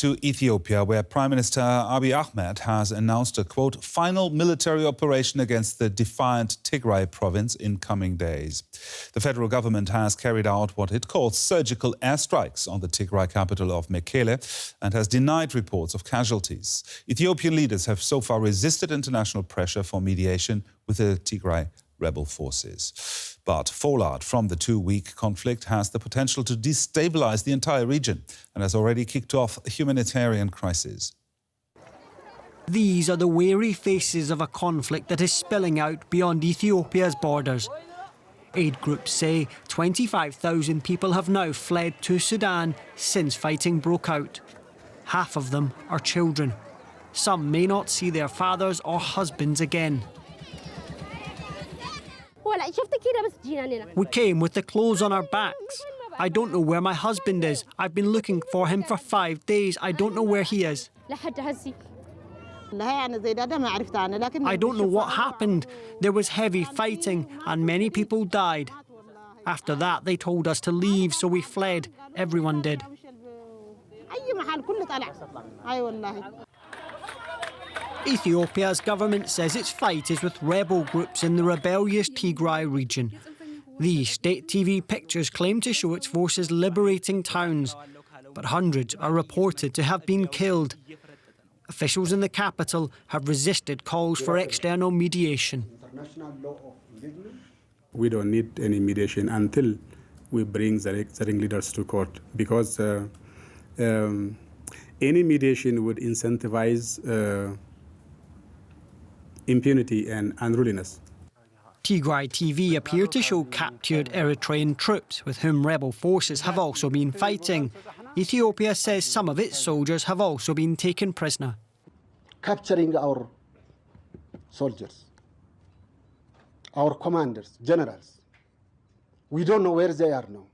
to Ethiopia, where Prime Minister Abiy Ahmed has announced a, quote, final military operation against the defiant Tigray province in coming days. The federal government has carried out what it calls surgical airstrikes on the Tigray capital of Mekelle and has denied reports of casualties. Ethiopian leaders have so far resisted international pressure for mediation with the Tigray rebel forces. But fallout from the two-week conflict has the potential to destabilize the entire region and has already kicked off a humanitarian crisis. These are the weary faces of a conflict that is spilling out beyond Ethiopia's borders. Aid groups say 25,000 people have now fled to Sudan since fighting broke out. Half of them are children. Some may not see their fathers or husbands again. We came with the clothes on our backs. I don't know where my husband is. I've been looking for him for 5 days. I don't know where he is. I don't know what happened. There was heavy fighting and many people died. After that, they told us to leave, so we fled. Everyone did. Ethiopia's government says its fight is with rebel groups in the rebellious Tigray region. These state TV pictures claim to show its forces liberating towns, but hundreds are reported to have been killed. Officials in the capital have resisted calls for external mediation. We don't need any mediation until we bring the leaders to court, because any mediation would incentivize impunity and unruliness. Tigray TV appear to show captured Eritrean troops with whom rebel forces have also been fighting. Ethiopia says some of its soldiers have also been taken prisoner. Capturing our soldiers, our commanders, generals. We don't know where they are now.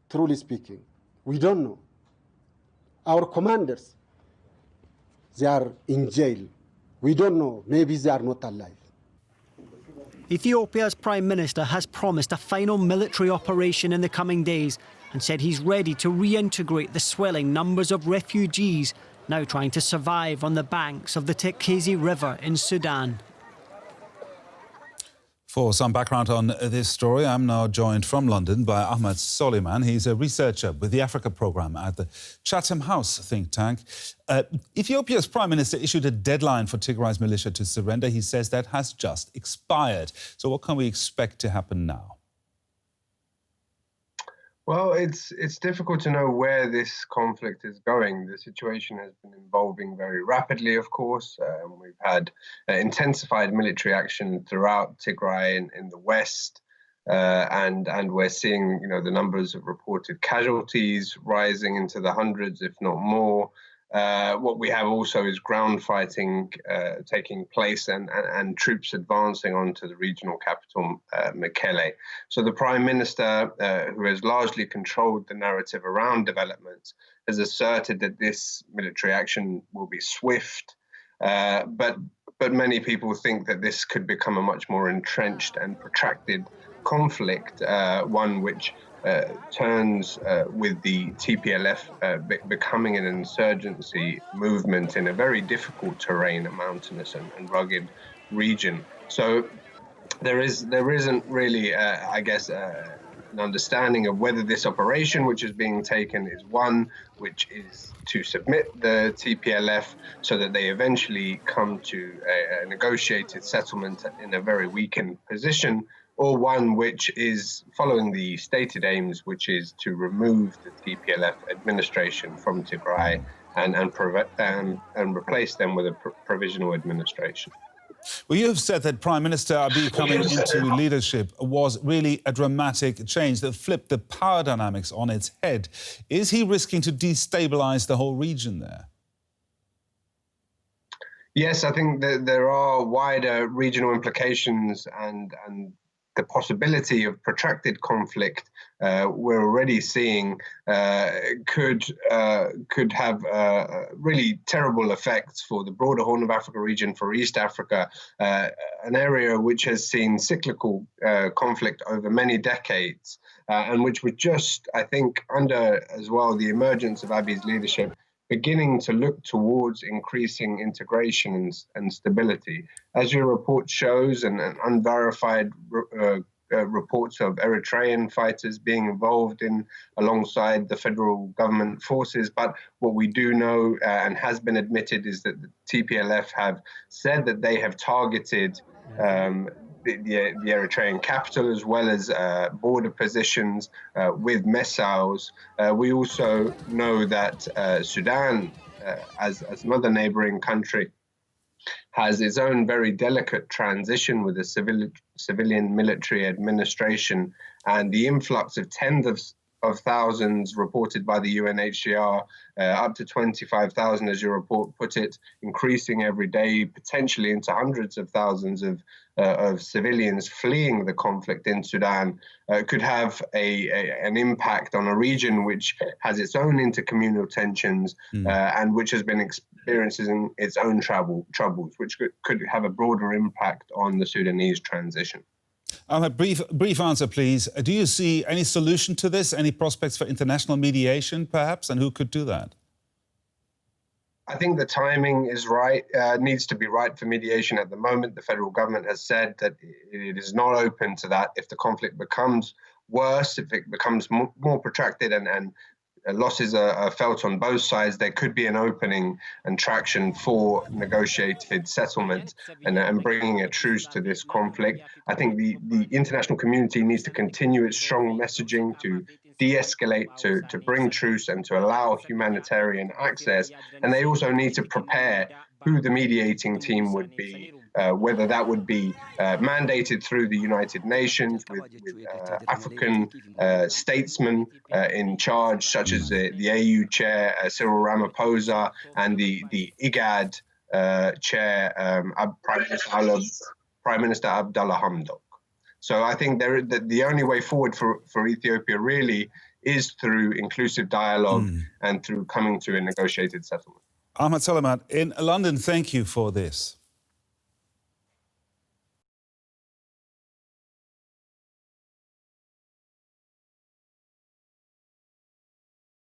Truly speaking, we don't know. Our commanders, they are in jail. We don't know. Maybe they are not alive. Ethiopia's Prime Minister has promised a final military operation in the coming days and said he's ready to reintegrate the swelling numbers of refugees now trying to survive on the banks of the Tigray River in Sudan. For some background on this story, I'm now joined from London by Ahmed Soliman. He's a researcher with the Africa Programme at the Chatham House think tank. Ethiopia's Prime Minister issued a deadline for Tigray's militia to surrender. He says that has just expired. So what can we expect to happen now? Well, it's difficult to know where this conflict is going. The situation has been evolving very rapidly, of course. We've had intensified military action throughout Tigray in the west, and we're seeing, the numbers of reported casualties rising into the hundreds, if not more. What we have also is ground fighting taking place and troops advancing onto the regional capital, Mekelle. So the Prime Minister, who has largely controlled the narrative around developments, has asserted that this military action will be swift, but many people think that this could become a much more entrenched and protracted conflict, one which turns with the TPLF becoming an insurgency movement in a very difficult terrain, a mountainous and rugged region. So there isn't really, an understanding of whether this operation which is being taken is one which is to submit the TPLF so that they eventually come to a negotiated settlement in a very weakened position, or one which is following the stated aims, which is to remove the TPLF administration from Tigray and replace them with a provisional administration. Well, you have said that Prime Minister Abiy coming into leadership was really a dramatic change that flipped the power dynamics on its head. Is he risking to destabilize the whole region there? Yes, I think that there are wider regional implications and the possibility of protracted conflict we're already seeing could have really terrible effects for the broader Horn of Africa region, for East Africa, an area which has seen cyclical conflict over many decades, and which would just, I think, under as well the emergence of Abiy's leadership, beginning to look towards increasing integration and stability. As your report shows, and unverified reports of Eritrean fighters being involved alongside the federal government forces. But what we do know and has been admitted is that the TPLF have said that they have targeted the Eritrean capital as well as border positions with missiles. We also know that Sudan, as another neighboring country, has its own very delicate transition with a civilian military administration, and the influx of tens of thousands reported by the UNHCR, up to 25,000 as your report put it, increasing every day, potentially into hundreds of thousands of civilians fleeing the conflict in Sudan, could have an impact on a region which has its own intercommunal tensions and which has been experiencing its own troubles, which could have a broader impact on the Sudanese transition. Ahmed, brief answer, please. Do you see any solution to this? Any prospects for international mediation, perhaps? And who could do that? I think the timing is right, needs to be right for mediation at the moment. The federal government has said that it is not open to that. If the conflict becomes worse, if it becomes more protracted and losses are felt on both sides, there could be an opening and traction for negotiated settlement and bringing a truce to this conflict. I think the international community needs to continue its strong messaging to de-escalate, to bring truce and to allow humanitarian access. And they also need to prepare who the mediating team would be, whether that would be mandated through the United Nations with African statesmen in charge, such as the AU chair, Cyril Ramaphosa, and the IGAD chair, Prime Minister Abdullah Hamdok. So I think the only way forward for Ethiopia really is through inclusive dialogue and through coming to a negotiated settlement. Ahmed Soliman in London, thank you for this.